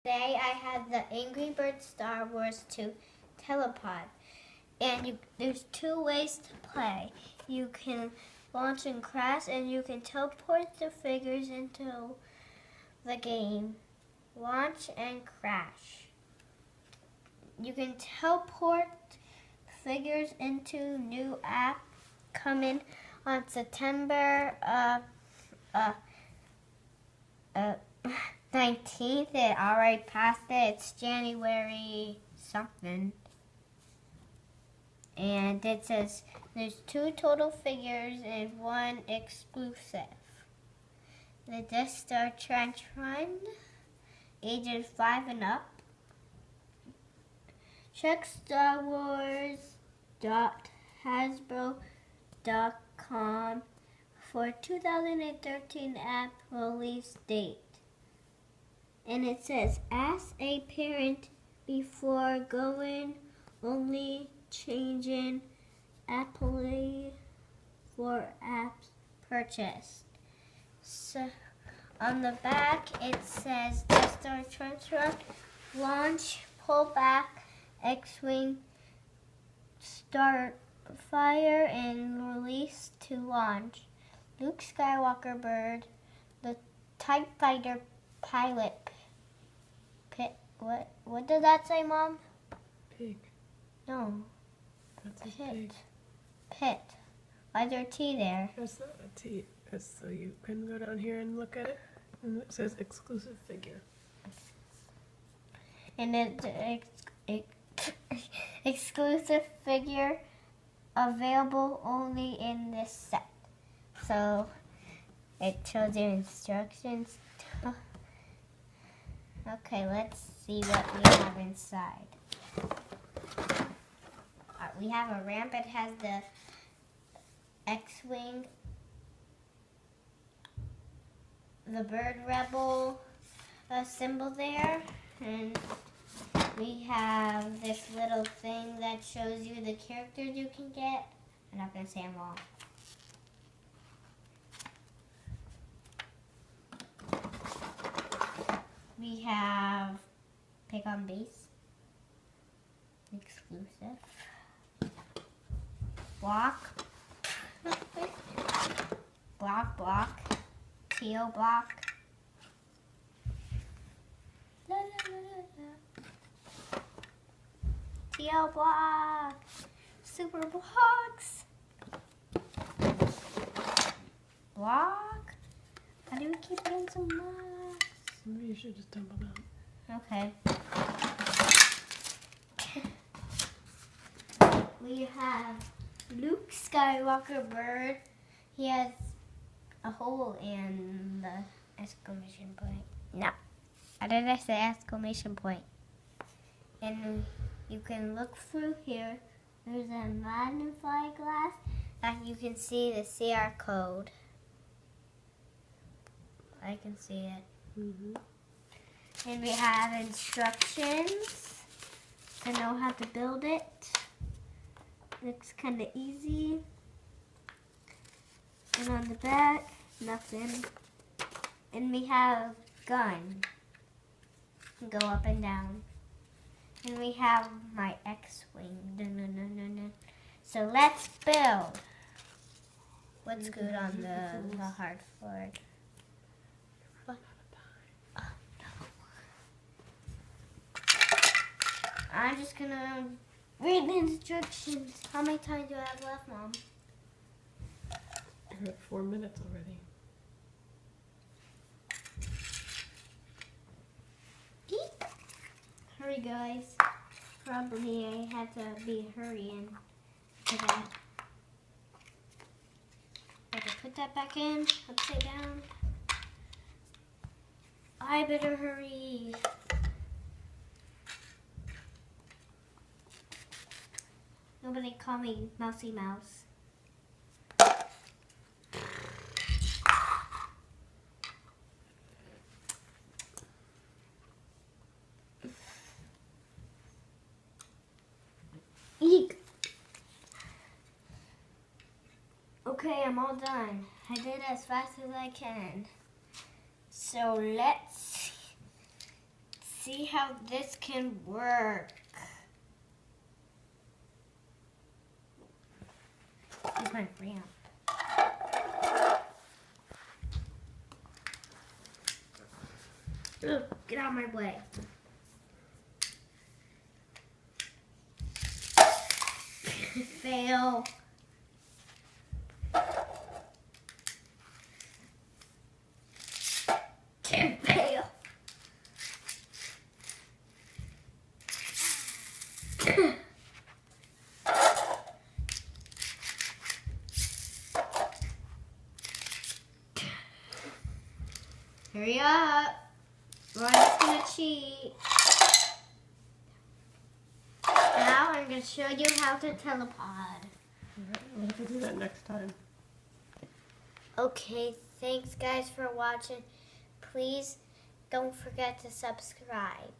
Today I have the Angry Birds Star Wars 2 telepod. And there's two ways to play. You can launch and crash, and you can teleport the figures into the game. Launch and crash. You can teleport figures into new app coming on September 19th. It already passed it. It's January something. And it says there's 2 total figures and 1 exclusive. The Death Star Trench Run, ages 5 and up. Check StarWars.hasbro.com for 2013 app release date. And it says, ask a parent before going, only changing apply for apps purchased. So on the back it says Death Star Trench Run, launch, pull back, X-Wing, start fire and release to launch. Luke Skywalker bird, the TIE Fighter pilot pit. What did that say, Mom? Pig. No. That's a Pit. pig. Pit. Why is there a T there? That's not a T. That's so you can go down here and look at it. And it says exclusive figure. And it's exclusive figure available only in this set. So it shows you instructions. Okay, let's see what we have inside. We have a ramp. It has the X-Wing, the Bird Rebel symbol there, and we have this little thing that shows you the characters you can get. I'm not going to say them all. We have Pick on Base, exclusive, block, Teal block, Teal block, super blocks, block. How do we keep getting some blocks? Maybe you should just dump them out. Okay. We have Luke Skywalker bird. He has a hole in the exclamation point. No. How did I say exclamation point? And you can look through here. There's a magnifying glass that you can see the CR code. I can see it. Mm-hmm. And we have instructions to know how to build it. Looks kind of easy. And on the back, nothing. And we have gun. Go up and down. And we have my X-Wing. So let's build. What's good on the hard board? I'm just gonna read the instructions. How many times do I have left, Mom? You're at 4 minutes already. Eek. Hurry, guys. Probably I had to be hurrying today. I can put that back in, upside down. I better hurry. Nobody call me Mousy Mouse. Eek. Okay, I'm all done. I did it as fast as I can. So let's see how this can work. Here's my ramp. Ugh, get out of my way. Fail. Fail. Hurry up. Ron's gonna cheat. Now I'm gonna show you how to telepod. Alright, we'll have to do that next time. Okay, thanks guys for watching. Please don't forget to subscribe.